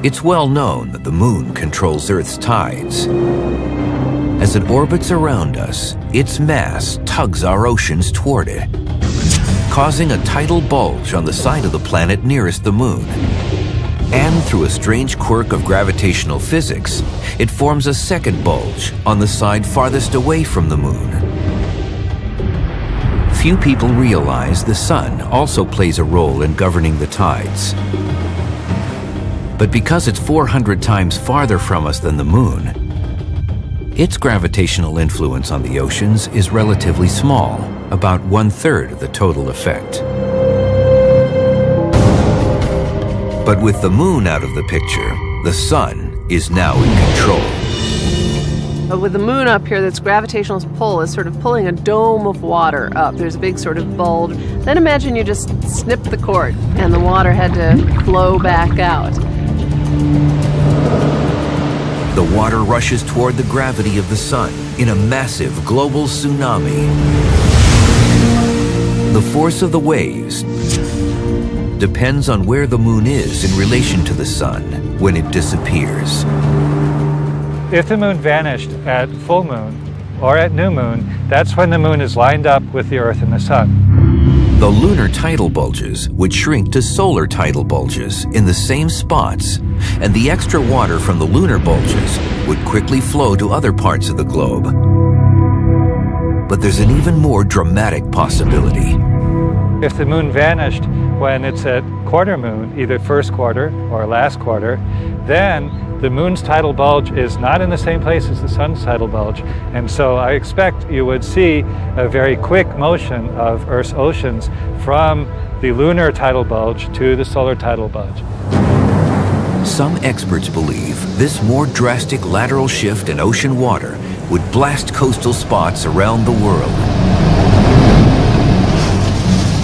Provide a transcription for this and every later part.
It's well known that the moon controls Earth's tides. As it orbits around us, its mass tugs our oceans toward it, causing a tidal bulge on the side of the planet nearest the moon. And through a strange quirk of gravitational physics, it forms a second bulge on the side farthest away from the moon. Few people realize the sun also plays a role in governing the tides. But because it's 400 times farther from us than the moon, its gravitational influence on the oceans is relatively small, about 1/3 of the total effect. But with the moon out of the picture, the sun is now in control. With the moon up here, its gravitational pull is sort of pulling a dome of water up. There's a big sort of bulge. Then imagine you just snipped the cord and the water had to flow back out. The water rushes toward the gravity of the sun in a massive global tsunami. The force of the waves depends on where the moon is in relation to the sun when it disappears. If the moon vanished at full moon or at new moon, that's when the moon is lined up with the Earth and the sun. The lunar tidal bulges would shrink to solar tidal bulges in the same spots, and the extra water from the lunar bulges would quickly flow to other parts of the globe. But there's an even more dramatic possibility. If the moon vanished when it's at quarter moon, either first quarter or last quarter, then the moon's tidal bulge is not in the same place as the sun's tidal bulge. And so I expect you would see a very quick motion of Earth's oceans from the lunar tidal bulge to the solar tidal bulge. Some experts believe this more drastic lateral shift in ocean water would blast coastal spots around the world.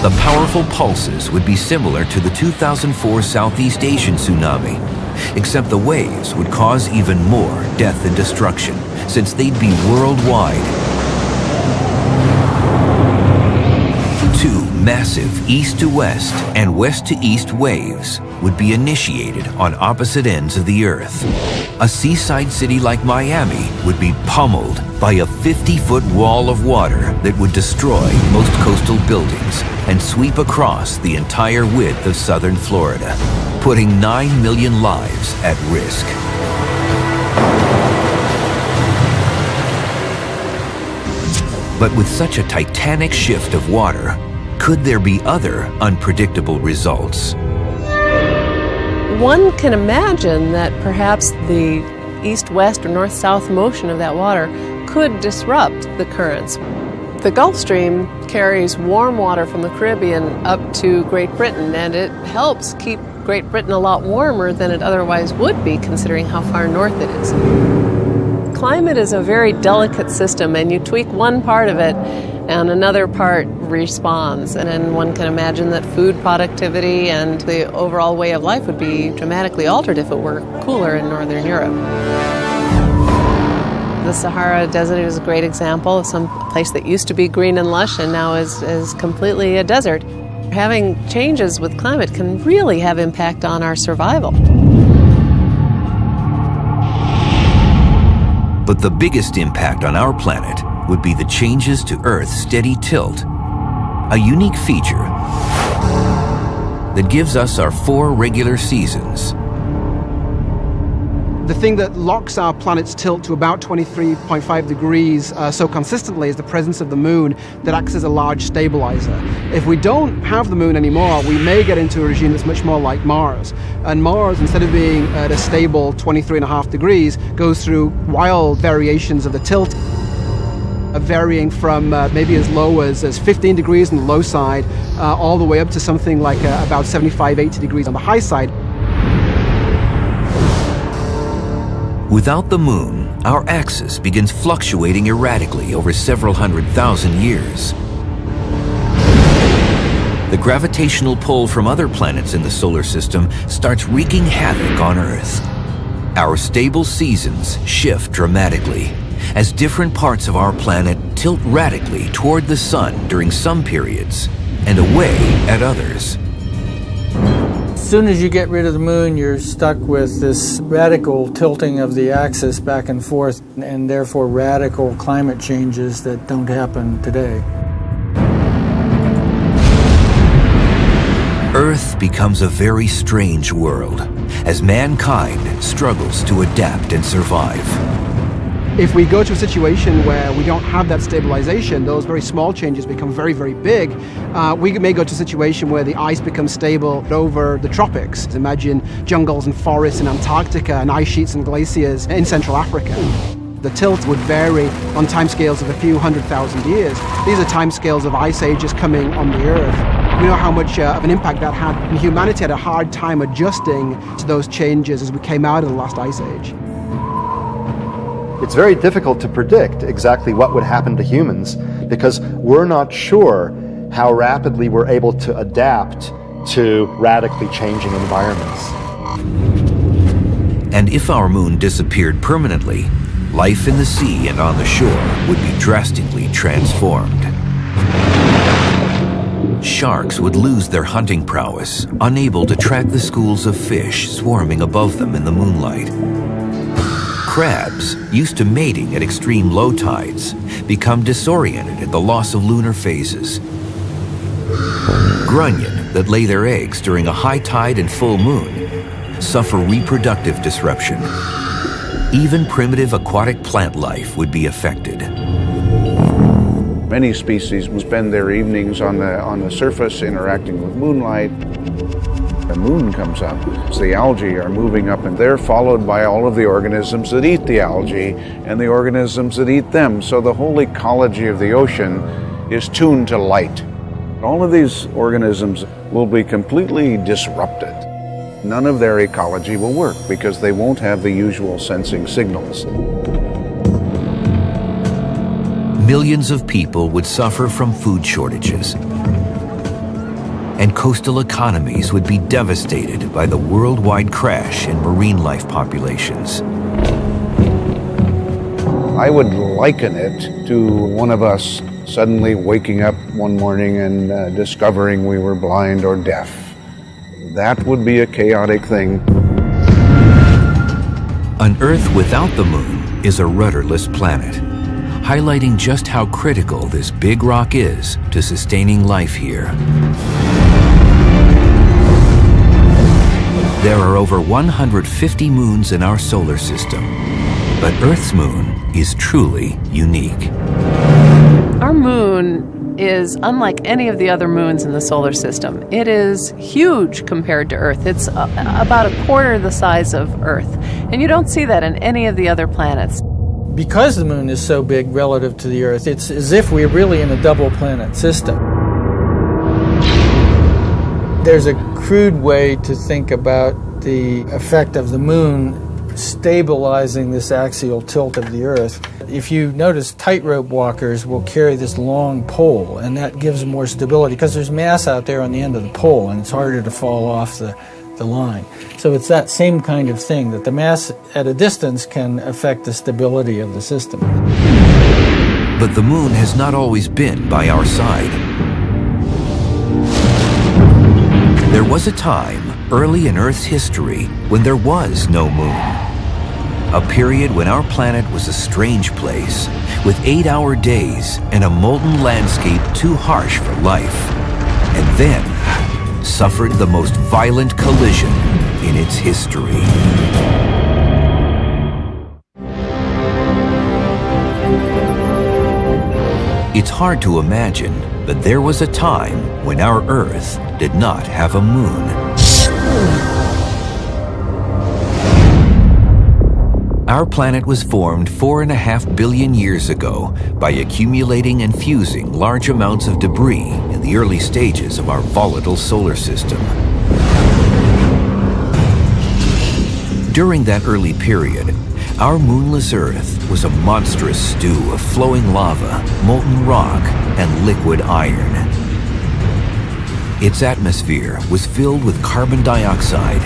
The powerful pulses would be similar to the 2004 Southeast Asian tsunami, except the waves would cause even more death and destruction, since they'd be worldwide. Two massive east-to-west and west-to-east waves would be initiated on opposite ends of the Earth. A seaside city like Miami would be pummeled by a 50-foot wall of water that would destroy most coastal buildings and sweep across the entire width of southern Florida, putting 9 million lives at risk. But with such a titanic shift of water, could there be other unpredictable results? One can imagine that perhaps the east-west or north-south motion of that water could disrupt the currents. The Gulf Stream carries warm water from the Caribbean up to Great Britain, and it helps keep Great Britain a lot warmer than it otherwise would be, considering how far north it is. Climate is a very delicate system, and you tweak one part of it and another part responds. And then one can imagine that food productivity and the overall way of life would be dramatically altered if it were cooler in Northern Europe. The Sahara Desert is a great example of some place that used to be green and lush and now is completely a desert. Having changes with climate can really have impact on our survival. But the biggest impact on our planet would be the changes to Earth's steady tilt, a unique feature that gives us our 4 regular seasons. The thing that locks our planet's tilt to about 23.5 degrees so consistently is the presence of the moon that acts as a large stabilizer. If we don't have the moon anymore, we may get into a regime that's much more like Mars. And Mars, instead of being at a stable 23.5 degrees, goes through wild variations of the tilt, varying from maybe as low as 15 degrees on the low side, all the way up to something like about 75, 80 degrees on the high side. Without the moon, our axis begins fluctuating erratically over several 100,000 years. The gravitational pull from other planets in the solar system starts wreaking havoc on Earth. Our stable seasons shift dramatically as different parts of our planet tilt radically toward the sun during some periods and away at others. soon as you get rid of the moon, you're stuck with this radical tilting of the axis back and forth, and therefore radical climate changes that don't happen today. Earth becomes a very strange world as mankind struggles to adapt and survive. If we go to a situation where we don't have that stabilization, those very small changes become very, very big. We may go to a situation where the ice becomes stable over the tropics. Imagine jungles and forests in Antarctica and ice sheets and glaciers in Central Africa. The tilt would vary on timescales of a few 100,000 years. These are timescales of ice ages coming on the Earth. We know how much of an impact that had, and humanity had a hard time adjusting to those changes as we came out of the last ice age. It's very difficult to predict exactly what would happen to humans because we're not sure how rapidly we're able to adapt to radically changing environments. And if our moon disappeared permanently, life in the sea and on the shore would be drastically transformed. Sharks would lose their hunting prowess, unable to track the schools of fish swarming above them in the moonlight. Crabs, used to mating at extreme low tides, become disoriented at the loss of lunar phases. Grunion, that lay their eggs during a high tide and full moon, suffer reproductive disruption. Even primitive aquatic plant life would be affected. Many species will spend their evenings on the surface interacting with moonlight. The moon comes up, so the algae are moving up, and they're followed by all of the organisms that eat the algae and the organisms that eat them. So the whole ecology of the ocean is tuned to light. All of these organisms will be completely disrupted. None of their ecology will work because they won't have the usual sensing signals. Millions of people would suffer from food shortages, and coastal economies would be devastated by the worldwide crash in marine life populations. I would liken it to one of us suddenly waking up one morning and discovering we were blind or deaf. That would be a chaotic thing. An Earth without the moon is a rudderless planet, highlighting just how critical this big rock is to sustaining life here. There are over 150 moons in our solar system, but Earth's moon is truly unique. Our moon is unlike any of the other moons in the solar system. It is huge compared to Earth. It's about a quarter the size of Earth, and you don't see that in any of the other planets. Because the moon is so big relative to the Earth, it's as if we're really in a double planet system. There's a crude way to think about the effect of the moon stabilizing this axial tilt of the Earth. If you notice, tightrope walkers will carry this long pole, and that gives more stability because there's mass out there on the end of the pole, and it's harder to fall off the line. So it's that same kind of thing, that the mass at a distance can affect the stability of the system. But the moon has not always been by our side. There was a time early in Earth's history when there was no moon. A period when our planet was a strange place, with 8-hour days and a molten landscape too harsh for life. And then suffered the most violent collision in its history. It's hard to imagine, but there was a time when our Earth did not have a moon. Our planet was formed 4.5 billion years ago by accumulating and fusing large amounts of debris in the early stages of our volatile solar system. During that early period, our moonless Earth was a monstrous stew of flowing lava, molten rock, and liquid iron. Its atmosphere was filled with carbon dioxide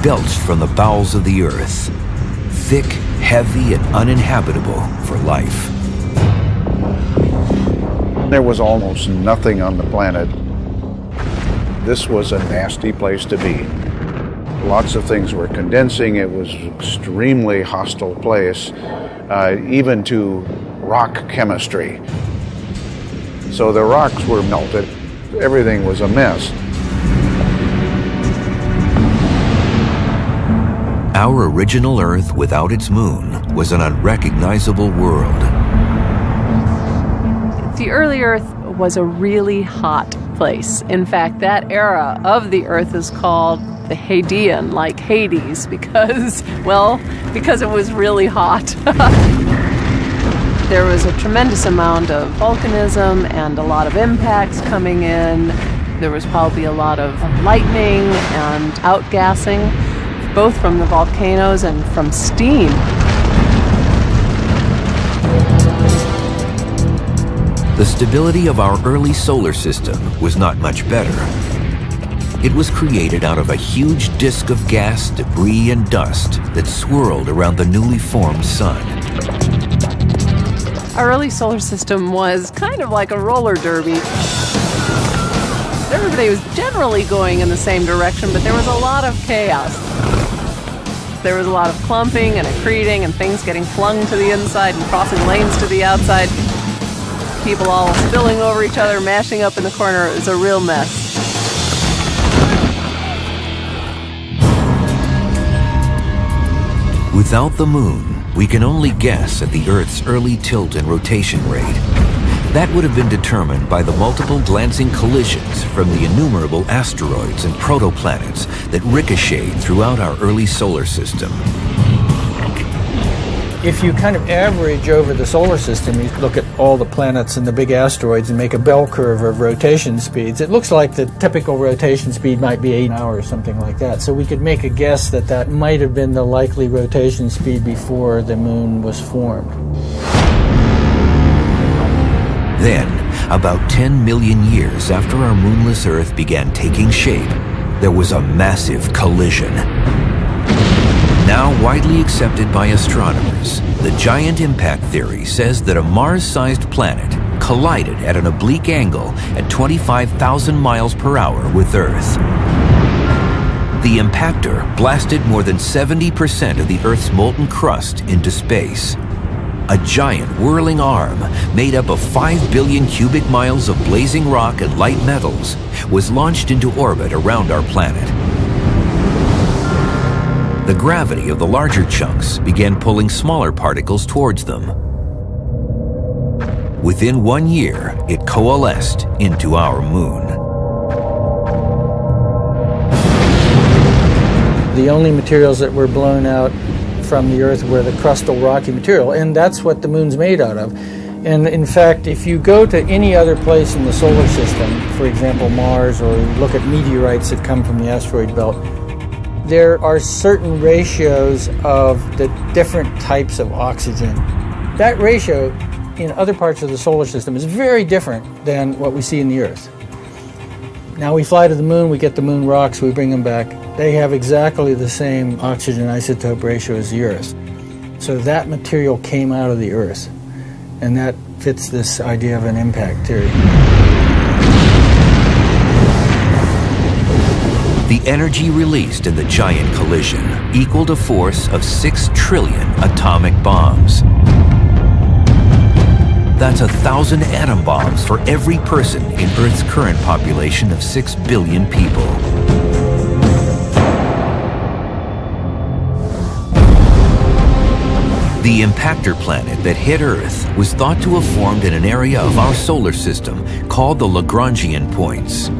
belched from the bowels of the Earth, thick, heavy, and uninhabitable for life. There was almost nothing on the planet. This was a nasty place to be. Lots of things were condensing. It was an extremely hostile place, even to rock chemistry. So the rocks were melted. Everything was a mess. Our original Earth without its moon was an unrecognizable world. The early Earth was a really hot place. In fact, that era of the Earth is called the Hadean, like Hades, because it was really hot. There was a tremendous amount of volcanism and a lot of impacts coming in. There was probably a lot of lightning and outgassing, both from the volcanoes and from steam. The stability of our early solar system was not much better. It was created out of a huge disk of gas, debris, and dust that swirled around the newly formed sun. Our early solar system was kind of like a roller derby. Everybody was generally going in the same direction, but there was a lot of chaos. There was a lot of clumping and accreting and things getting flung to the inside and crossing lanes to the outside. People all spilling over each other, mashing up in the corner. It was a real mess. Without the moon, we can only guess at the Earth's early tilt and rotation rate. That would have been determined by the multiple glancing collisions from the innumerable asteroids and protoplanets that ricocheted throughout our early solar system. If you kind of average over the solar system, you look at all the planets and the big asteroids and make a bell curve of rotation speeds, it looks like the typical rotation speed might be 8 hours, something like that. So we could make a guess that that might have been the likely rotation speed before the moon was formed. Then, about 10 million years after our moonless Earth began taking shape, there was a massive collision. Now widely accepted by astronomers, the giant impact theory says that a Mars-sized planet collided at an oblique angle at 25,000 miles per hour with Earth. The impactor blasted more than 70% of the Earth's molten crust into space. A giant whirling arm made up of 5 billion cubic miles of blazing rock and light metals was launched into orbit around our planet. The gravity of the larger chunks began pulling smaller particles towards them. Within 1 year, it coalesced into our moon. The only materials that were blown out from the Earth were the crustal rocky material, and that's what the moon's made out of. And in fact, if you go to any other place in the solar system, for example Mars, or look at meteorites that come from the asteroid belt, there are certain ratios of the different types of oxygen. That ratio in other parts of the solar system is very different than what we see in the Earth. Now we fly to the moon, we get the moon rocks, we bring them back. They have exactly the same oxygen isotope ratio as the Earth. So that material came out of the Earth, and that fits this idea of an impact theory. The energy released in the giant collision equaled a force of 6 trillion atomic bombs. That's 1,000 atom bombs for every person in Earth's current population of 6 billion people. The impactor planet that hit Earth was thought to have formed in an area of our solar system called the Lagrangian points.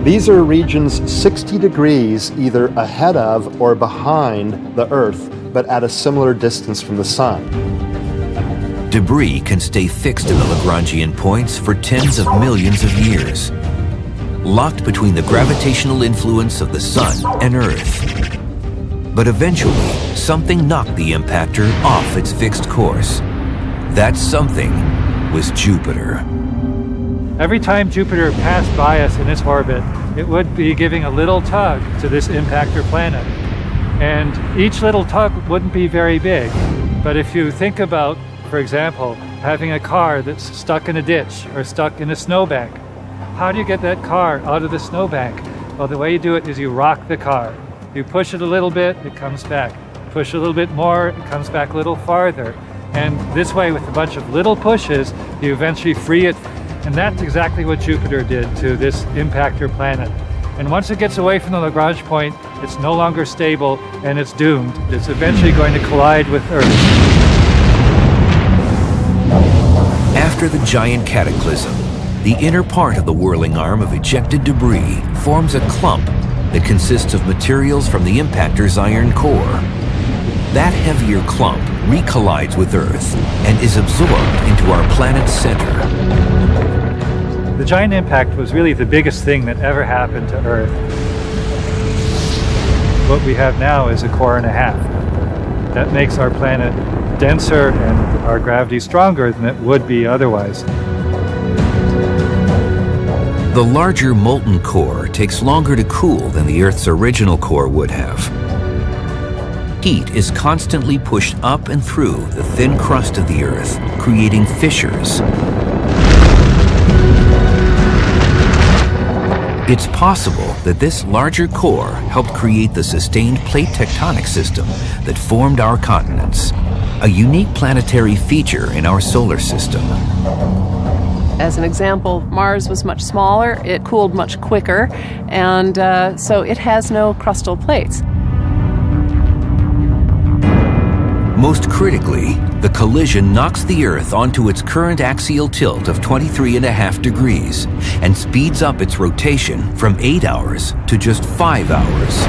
These are regions 60 degrees either ahead of or behind the Earth, but at a similar distance from the Sun. Debris can stay fixed in the Lagrangian points for tens of millions of years, locked between the gravitational influence of the Sun and Earth. But eventually, something knocked the impactor off its fixed course. That something was Jupiter. Every time Jupiter passed by us in its orbit, it would be giving a little tug to this impactor planet. And each little tug wouldn't be very big. But if you think about, for example, having a car that's stuck in a ditch or stuck in a snowbank, how do you get that car out of the snowbank? Well, the way you do it is you rock the car. You push it a little bit, it comes back. Push a little bit more, it comes back a little farther. And this way, with a bunch of little pushes, you eventually free it. And that's exactly what Jupiter did to this impactor planet. And once it gets away from the Lagrange point, it's no longer stable and it's doomed. It's eventually going to collide with Earth. After the giant cataclysm, the inner part of the whirling arm of ejected debris forms a clump that consists of materials from the impactor's iron core. That heavier clump recollides with Earth and is absorbed into our planet's center. The giant impact was really the biggest thing that ever happened to Earth. What we have now is a core and a half. That makes our planet denser and our gravity stronger than it would be otherwise. The larger molten core takes longer to cool than the Earth's original core would have. Heat is constantly pushed up and through the thin crust of the Earth, creating fissures. It's possible that this larger core helped create the sustained plate tectonic system that formed our continents, a unique planetary feature in our solar system. As an example, Mars was much smaller, it cooled much quicker, and so it has no crustal plates. Most critically, the collision knocks the Earth onto its current axial tilt of 23.5 degrees and speeds up its rotation from 8 hours to just 5 hours.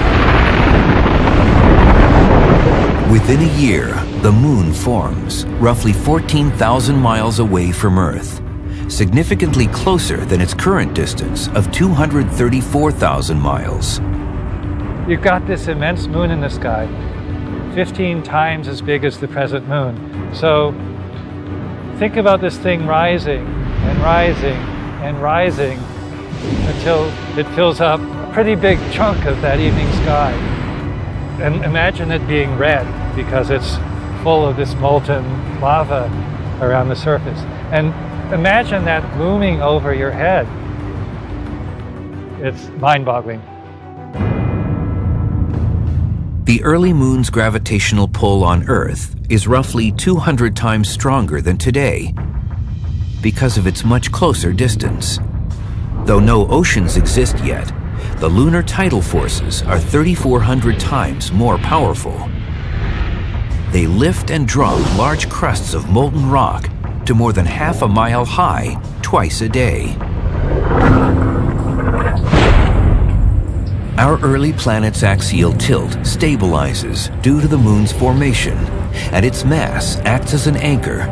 Within a year, the Moon forms, roughly 14,000 miles away from Earth, significantly closer than its current distance of 234,000 miles. You've got this immense moon in the sky, 15 times as big as the present moon. So think about this thing rising and rising and rising until it fills up a pretty big chunk of that evening sky. And imagine it being red because it's full of this molten lava around the surface. And imagine that looming over your head. It's mind-boggling. The early moon's gravitational pull on Earth is roughly 200 times stronger than today because of its much closer distance. Though no oceans exist yet, the lunar tidal forces are 3,400 times more powerful. They lift and drop large crusts of molten rock to more than half a mile high twice a day. Our early planet's axial tilt stabilizes due to the moon's formation, and its mass acts as an anchor.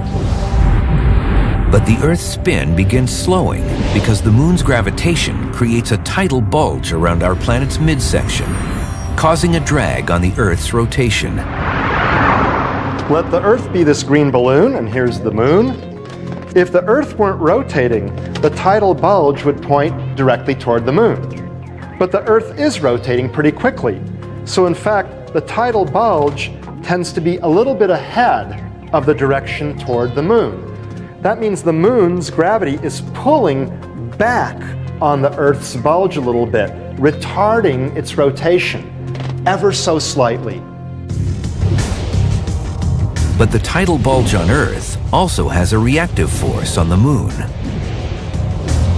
But the Earth's spin begins slowing because the moon's gravitation creates a tidal bulge around our planet's midsection, causing a drag on the Earth's rotation. Let the Earth be this green balloon, and here's the moon. If the Earth weren't rotating, the tidal bulge would point directly toward the moon. But the Earth is rotating pretty quickly. So in fact, the tidal bulge tends to be a little bit ahead of the direction toward the moon. That means the moon's gravity is pulling back on the Earth's bulge a little bit, retarding its rotation ever so slightly. But the tidal bulge on Earth also has a reactive force on the moon.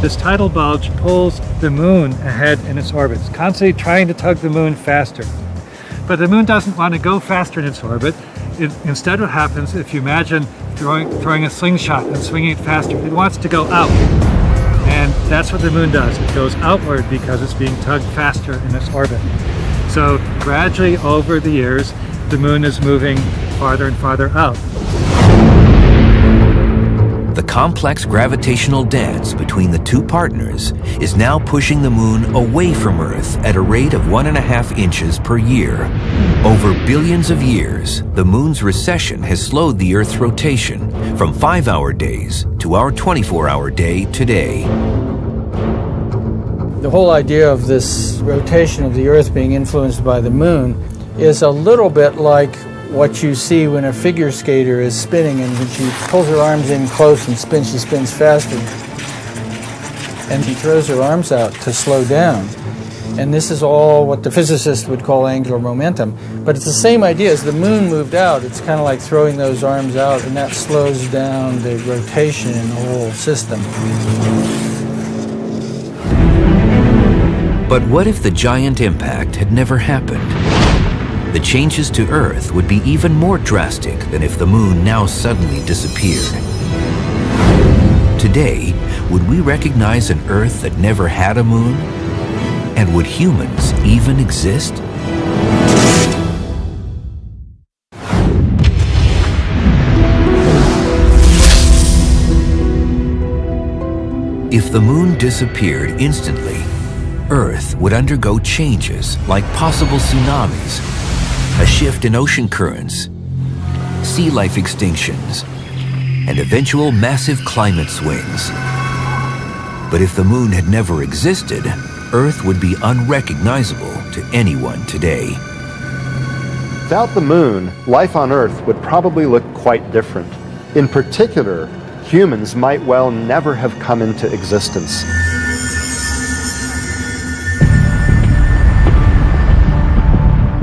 This tidal bulge pulls the moon ahead in its orbit, it's constantly trying to tug the moon faster. But the moon doesn't want to go faster in its orbit. Instead, what happens, if you imagine throwing a slingshot and swinging it faster, it wants to go out. And that's what the moon does. It goes outward because it's being tugged faster in its orbit. So gradually over the years, the moon is moving farther and farther out. The complex gravitational dance between the two partners is now pushing the moon away from Earth at a rate of 1.5 inches per year. Over billions of years, the moon's recession has slowed the Earth's rotation from 5-hour days to our 24-hour day today. The whole idea of this rotation of the Earth being influenced by the moon is a little bit like what you see when a figure skater is spinning, and when she pulls her arms in close and spins, she spins faster. And she throws her arms out to slow down. And this is all what the physicists would call angular momentum. But it's the same idea. As the moon moved out, it's kind of like throwing those arms out, and that slows down the rotation in the whole system. But what if the giant impact had never happened? The changes to Earth would be even more drastic than if the moon now suddenly disappeared. Today, would we recognize an Earth that never had a moon? And would humans even exist? If the moon disappeared instantly, Earth would undergo changes like possible tsunamis, a shift in ocean currents, sea life extinctions, and eventual massive climate swings. But if the moon had never existed, Earth would be unrecognizable to anyone today. Without the moon, life on Earth would probably look quite different. In particular, humans might well never have come into existence.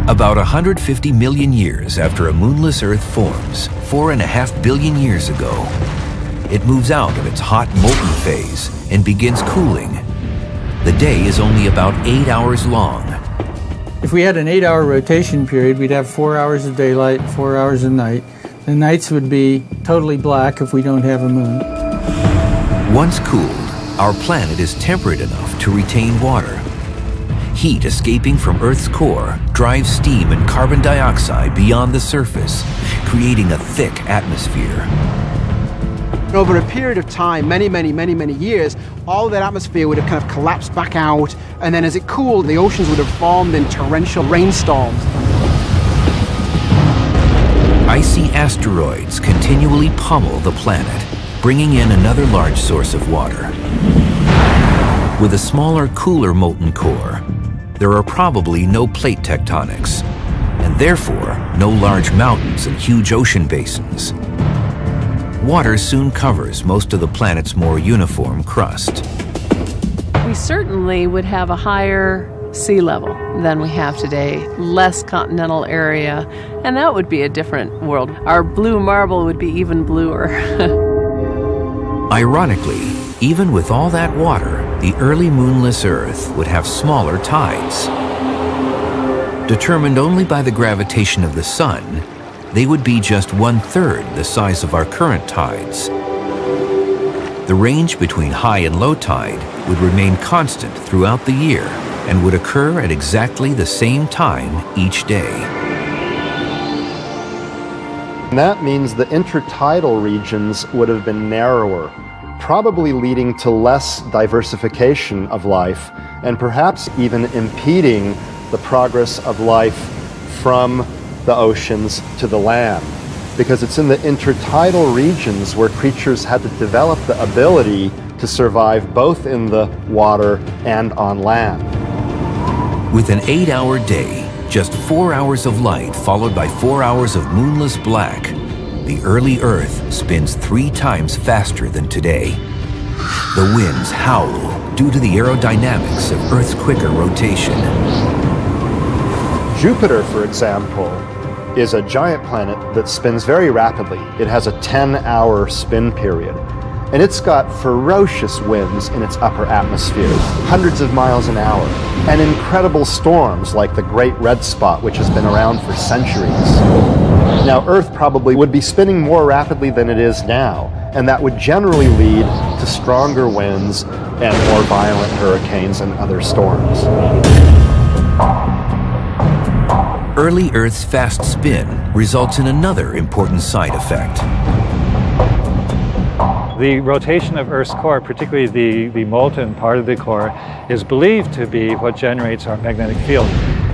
About 150 million years after a moonless Earth forms, 4.5 billion years ago, it moves out of its hot molten phase and begins cooling. The day is only about 8 hours long. If we had an 8-hour rotation period, we'd have 4 hours of daylight, 4 hours of night. The nights would be totally black if we don't have a moon. Once cooled, our planet is temperate enough to retain water. Heat escaping from Earth's core drives steam and carbon dioxide beyond the surface, creating a thick atmosphere. Over a period of time, many years, all that atmosphere would have kind of collapsed back out, and then as it cooled, the oceans would have formed in torrential rainstorms. Icy asteroids continually pummel the planet, bringing in another large source of water. With a smaller, cooler molten core, there are probably no plate tectonics, and therefore no large mountains and huge ocean basins. Water soon covers most of the planet's more uniform crust. We certainly would have a higher sea level than we have today, less continental area, and that would be a different world. Our blue marble would be even bluer. Ironically, even with all that water, the early moonless Earth would have smaller tides. Determined only by the gravitation of the sun, they would be just 1/3 the size of our current tides. The range between high and low tide would remain constant throughout the year and would occur at exactly the same time each day. And that means the intertidal regions would have been narrower, probably leading to less diversification of life and perhaps even impeding the progress of life from the oceans to the land, because it's in the intertidal regions where creatures had to develop the ability to survive both in the water and on land. With an 8-hour day, just 4 hours of light followed by 4 hours of moonless black, the early Earth spins 3 times faster than today. The winds howl due to the aerodynamics of Earth's quicker rotation. Jupiter, for example, is a giant planet that spins very rapidly. It has a 10-hour spin period, and it's got ferocious winds in its upper atmosphere, hundreds of miles an hour, and incredible storms like the Great Red Spot, which has been around for centuries. Now, Earth probably would be spinning more rapidly than it is now, and that would generally lead to stronger winds and more violent hurricanes and other storms. Early Earth's fast spin results in another important side effect. The rotation of Earth's core, particularly the molten part of the core, is believed to be what generates our magnetic field.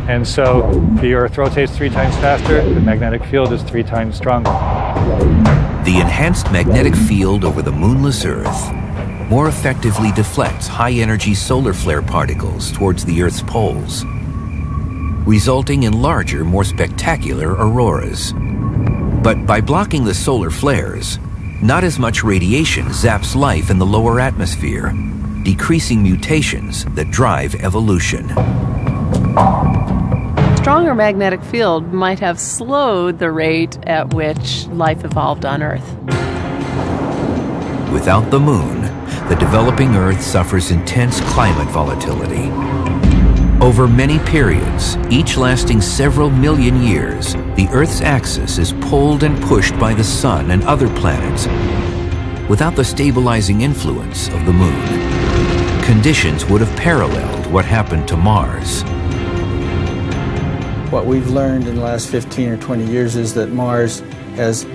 And so the Earth rotates 3 times faster, the magnetic field is 3 times stronger. The enhanced magnetic field over the moonless Earth more effectively deflects high-energy solar flare particles towards the Earth's poles, resulting in larger, more spectacular auroras. But by blocking the solar flares, not as much radiation zaps life in the lower atmosphere, decreasing mutations that drive evolution. Stronger magnetic field might have slowed the rate at which life evolved on Earth. Without the moon, the developing Earth suffers intense climate volatility. Over many periods, each lasting several million years, the Earth's axis is pulled and pushed by the Sun and other planets. Without the stabilizing influence of the moon, conditions would have paralleled what happened to Mars. What we've learned in the last 15 or 20 years is that Mars has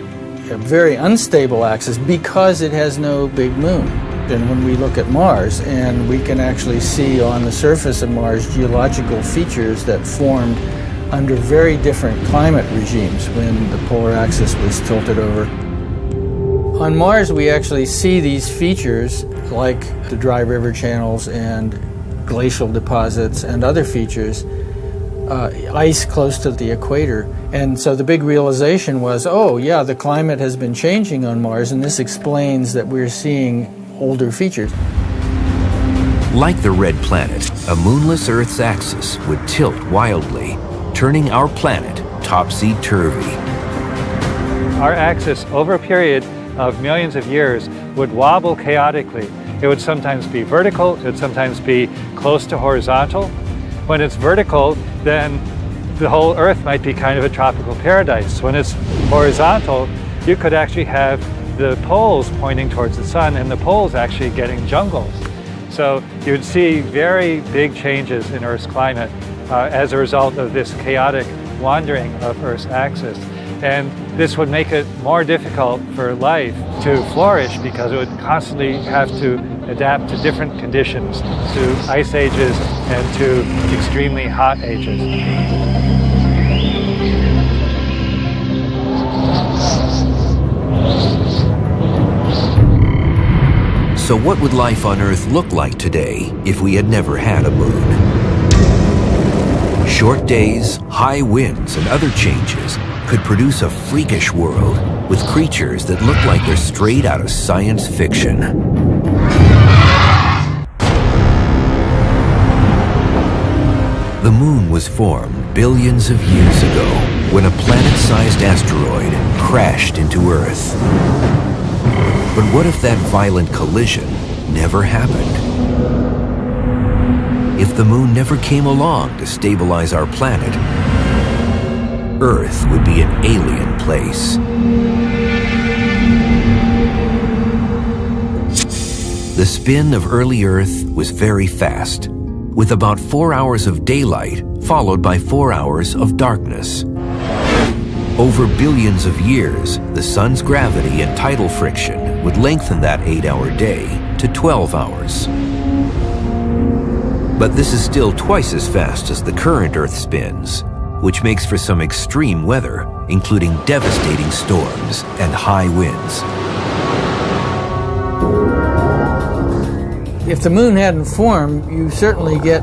a very unstable axis because it has no big moon. And when we look at Mars, and we can actually see on the surface of Mars geological features that formed under very different climate regimes when the polar axis was tilted over. On Mars, we actually see these features like the dry river channels and glacial deposits and other features, ice close to the equator. And so the big realization was, oh yeah, the climate has been changing on Mars, and this explains that we're seeing older features. Like the red planet, a moonless Earth's axis would tilt wildly, turning our planet topsy-turvy. Our axis, over a period of millions of years, would wobble chaotically. It would sometimes be vertical, it would sometimes be close to horizontal. When it's vertical, then the whole Earth might be kind of a tropical paradise. When it's horizontal, you could actually have the poles pointing towards the sun and the poles actually getting jungles. So you would see very big changes in Earth's climate as a result of this chaotic wandering of Earth's axis. And this would make it more difficult for life to flourish because it would constantly have to adapt to different conditions, to ice ages and to extremely hot ages. So what would life on Earth look like today if we had never had a moon? Short days, high winds, and other changes could produce a freakish world with creatures that look like they're straight out of science fiction. The moon was formed billions of years ago when a planet-sized asteroid crashed into Earth. But what if that violent collision never happened? If the moon never came along to stabilize our planet, Earth would be an alien place. The spin of early Earth was very fast, with about 4 hours of daylight followed by 4 hours of darkness. Over billions of years, the sun's gravity and tidal friction would lengthen that 8-hour day to 12 hours. But this is still twice as fast as the current Earth spins, which makes for some extreme weather, including devastating storms and high winds. If the moon hadn't formed, you certainly get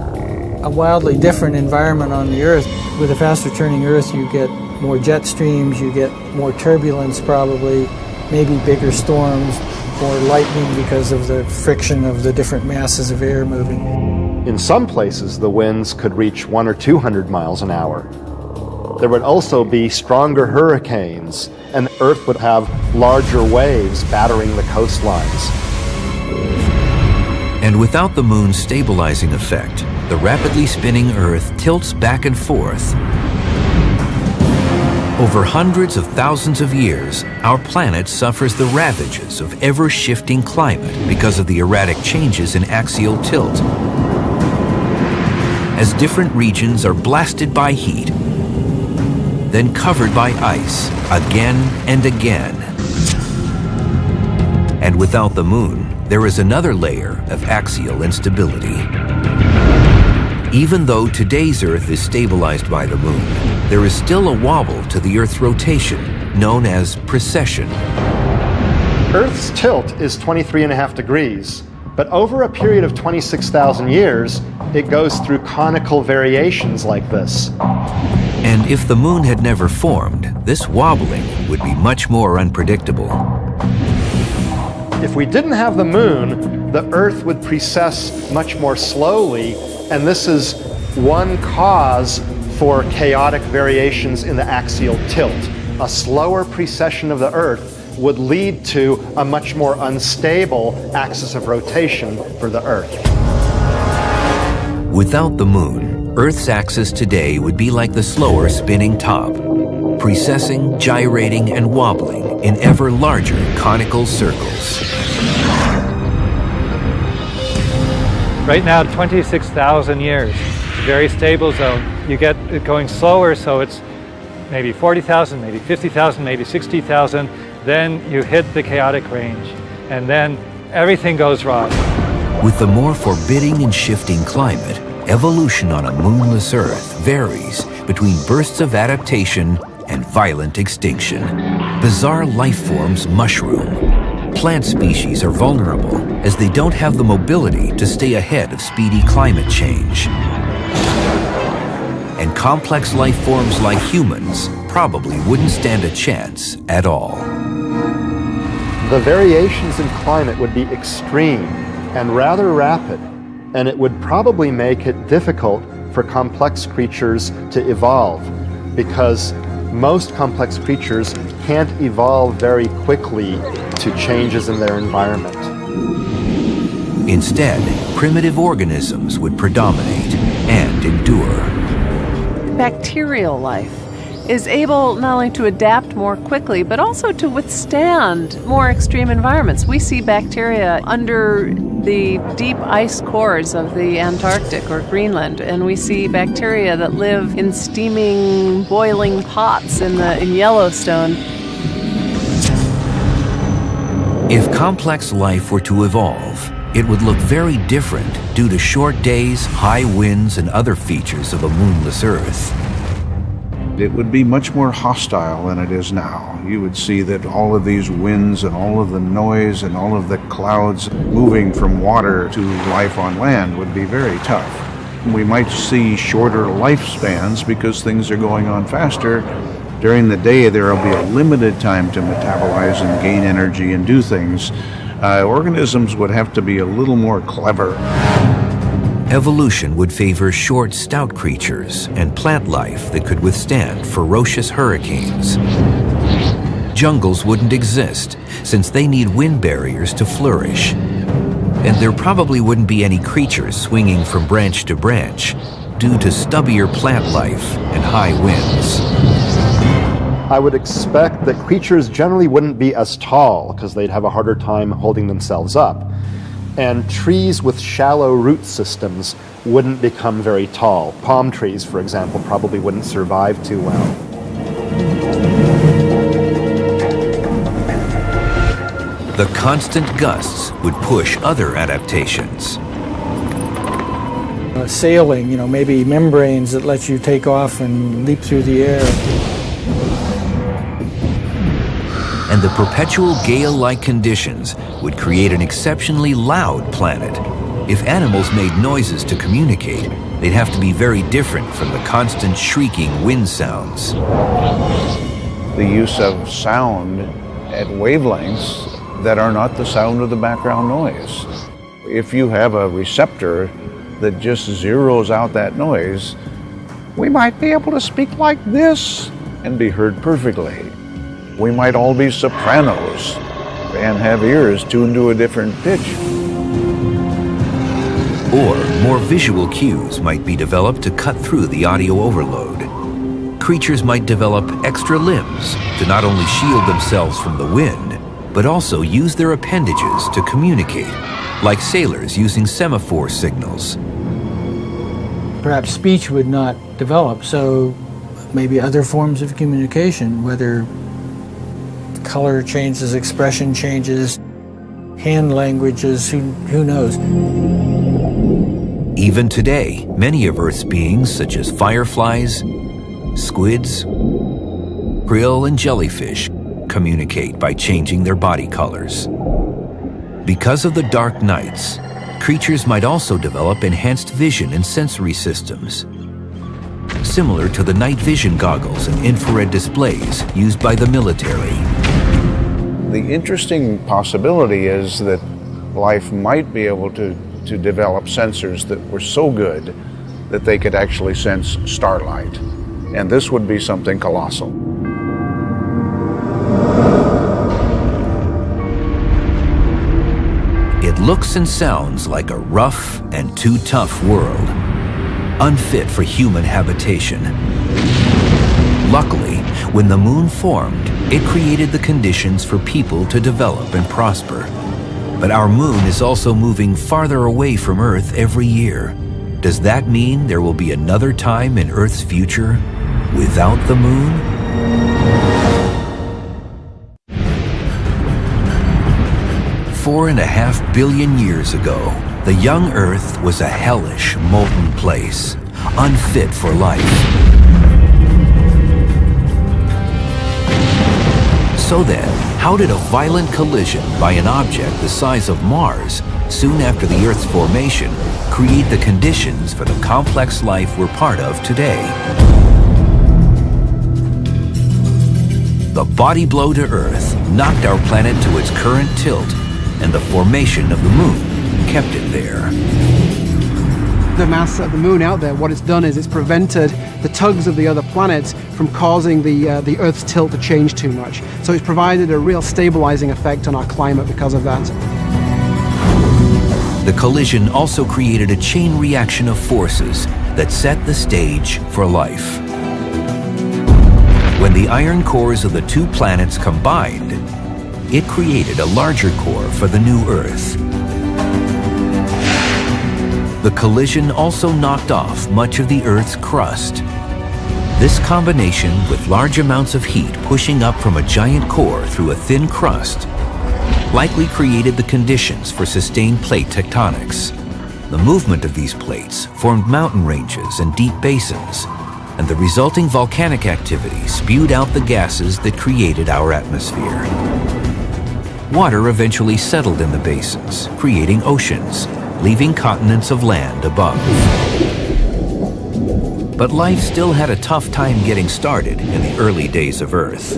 a wildly different environment on the Earth. With a faster turning Earth, you get more jet streams, you get more turbulence probably, maybe bigger storms, more lightning because of the friction of the different masses of air moving. In some places, the winds could reach 100 or 200 miles an hour. There would also be stronger hurricanes, and the Earth would have larger waves battering the coastlines. And without the moon's stabilizing effect, the rapidly spinning Earth tilts back and forth. Over hundreds of thousands of years, our planet suffers the ravages of ever-shifting climate because of the erratic changes in axial tilt. As different regions are blasted by heat, then covered by ice again and again. And without the moon, there is another layer of axial instability. Even though today's Earth is stabilized by the moon, there is still a wobble to the Earth's rotation, known as precession. Earth's tilt is 23.5 degrees, but over a period of 26,000 years, it goes through conical variations like this. And if the moon had never formed, this wobbling would be much more unpredictable. If we didn't have the moon the Earth would precess much more slowly, and this is one cause for chaotic variations in the axial tilt. A slower precession of the Earth would lead to a much more unstable axis of rotation for the Earth. Without the moon, Earth's axis today would be like the slower spinning top, precessing, gyrating, and wobbling in ever larger conical circles. Right now, 26,000 years, very stable zone. You get it going slower, so it's maybe 40,000, maybe 50,000, maybe 60,000. Then you hit the chaotic range, and then everything goes wrong. With the more forbidding and shifting climate, evolution on a moonless Earth varies between bursts of adaptation and violent extinction. Bizarre life forms mushroom. Plant species are vulnerable as they don't have the mobility to stay ahead of speedy climate change. And complex life forms like humans probably wouldn't stand a chance at all. The variations in climate would be extreme and rather rapid, and it would probably make it difficult for complex creatures to evolve, because most complex creatures can't evolve very quickly to changes in their environment. Instead, primitive organisms would predominate and endure. Bacterial life is able not only to adapt more quickly, but also to withstand more extreme environments. We see bacteria under the deep ice cores of the Antarctic or Greenland, and we see bacteria that live in steaming, boiling pots in Yellowstone. If complex life were to evolve, it would look very different due to short days, high winds, and other features of a moonless Earth. It would be much more hostile than it is now. You would see that all of these winds and all of the noise and all of the clouds moving from water to life on land would be very tough. We might see shorter lifespans because things are going on faster. During the day, there will be a limited time to metabolize and gain energy and do things. Organisms would have to be a little more clever. Evolution would favor short, stout creatures and plant life that could withstand ferocious hurricanes. Jungles wouldn't exist, since they need wind barriers to flourish. And there probably wouldn't be any creatures swinging from branch to branch due to stubbier plant life and high winds. I would expect that creatures generally wouldn't be as tall because they'd have a harder time holding themselves up. And trees with shallow root systems wouldn't become very tall. Palm trees, for example, probably wouldn't survive too well. The constant gusts would push other adaptations. Sailing, maybe membranes that let you take off and leap through the air. And the perpetual gale-like conditions would create an exceptionally loud planet. If animals made noises to communicate, they'd have to be very different from the constant shrieking wind sounds. The use of sound at wavelengths that are not the sound of the background noise. If you have a receptor that just zeroes out that noise, we might be able to speak like this and be heard perfectly. We might all be sopranos and have ears tuned to a different pitch. Or more visual cues might be developed to cut through the audio overload. Creatures might develop extra limbs to not only shield themselves from the wind, but also use their appendages to communicate, like sailors using semaphore signals. Perhaps speech would not develop, so maybe other forms of communication, whether color changes, expression changes, hand languages, who knows? Even today, many of Earth's beings, such as fireflies, squids, krill, and jellyfish, communicate by changing their body colors. Because of the dark nights, creatures might also develop enhanced vision and sensory systems, similar to the night vision goggles and infrared displays used by the military. The interesting possibility is that life might be able to develop sensors that were so good that they could actually sense starlight. And this would be something colossal. It looks and sounds like a rough and too tough world, unfit for human habitation. Luckily, when the moon formed, it created the conditions for people to develop and prosper. But our moon is also moving farther away from Earth every year. Does that mean there will be another time in Earth's future without the moon? $4.5 billion years ago, the young Earth was a hellish, molten place, unfit for life. So then, how did a violent collision by an object the size of Mars, soon after the Earth's formation, create the conditions for the complex life we're part of today? The body blow to Earth knocked our planet to its current tilt, and the formation of the moon kept it there. The mass of the moon out there, what it's done is it's prevented the tugs of the other planets from causing the Earth's tilt to change too much. So it's provided a real stabilizing effect on our climate because of that. The collision also created a chain reaction of forces that set the stage for life. When the iron cores of the two planets combined, it created a larger core for the new Earth. The collision also knocked off much of the Earth's crust. This combination, with large amounts of heat pushing up from a giant core through a thin crust, likely created the conditions for sustained plate tectonics. The movement of these plates formed mountain ranges and deep basins, and the resulting volcanic activity spewed out the gases that created our atmosphere. Water eventually settled in the basins, creating oceans, leaving continents of land above. But life still had a tough time getting started in the early days of Earth.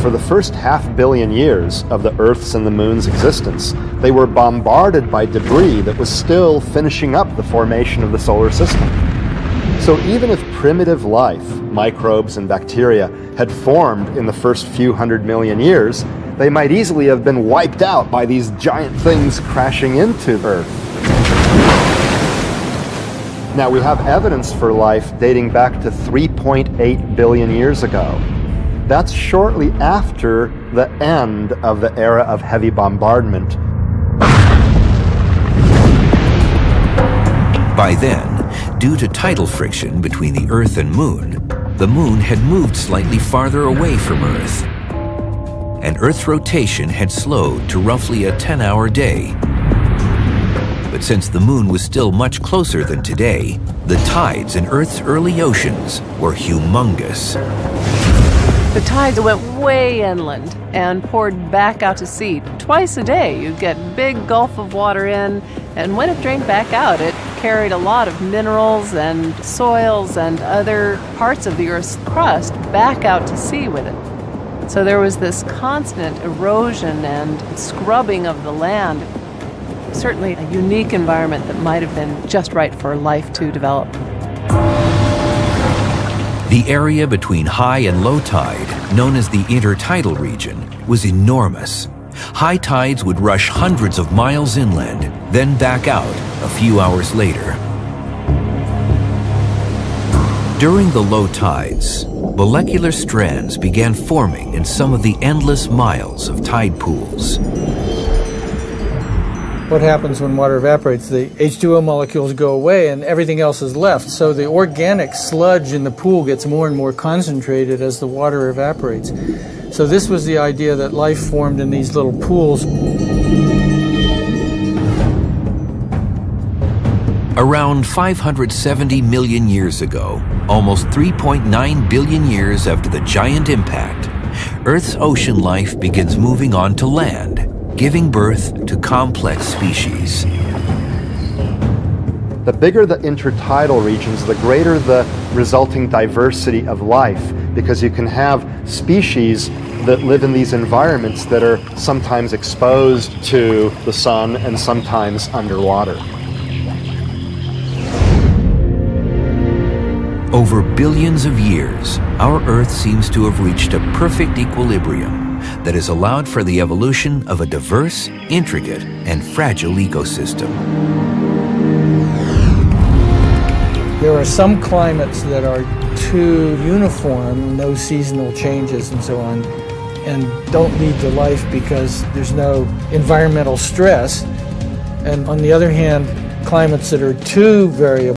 For the first 500 million years of the Earth's and the Moon's existence, they were bombarded by debris that was still finishing up the formation of the solar system. So even if primitive life, microbes and bacteria, had formed in the first few 100 million years, they might easily have been wiped out by these giant things crashing into Earth. Now we have evidence for life dating back to 3.8 billion years ago. That's shortly after the end of the era of heavy bombardment. By then, due to tidal friction between the Earth and Moon, the Moon had moved slightly farther away from Earth, and Earth's rotation had slowed to roughly a 10-hour day. But since the Moon was still much closer than today, the tides in Earth's early oceans were humongous. The tides went way inland and poured back out to sea. Twice a day, you'd get a big gulf of water in, and when it drained back out, it carried a lot of minerals and soils and other parts of the Earth's crust back out to sea with it. So there was this constant erosion and scrubbing of the land. Certainly a unique environment that might have been just right for life to develop. The area between high and low tide, known as the intertidal region, was enormous. High tides would rush hundreds of miles inland, then back out a few hours later. During the low tides, molecular strands began forming in some of the endless miles of tide pools. What happens when water evaporates? The H2O molecules go away and everything else is left. So the organic sludge in the pool gets more and more concentrated as the water evaporates. So this was the idea that life formed in these little pools. Around 570 million years ago, almost 3.9 billion years after the giant impact, Earth's ocean life begins moving on to land, giving birth to complex species. The bigger the intertidal regions, the greater the resulting diversity of life, because you can have species that live in these environments that are sometimes exposed to the sun and sometimes underwater. Over billions of years, our Earth seems to have reached a perfect equilibrium that has allowed for the evolution of a diverse, intricate, and fragile ecosystem. There are some climates that are too uniform, no seasonal changes and so on, and don't lead to life because there's no environmental stress. And on the other hand, climates that are too variable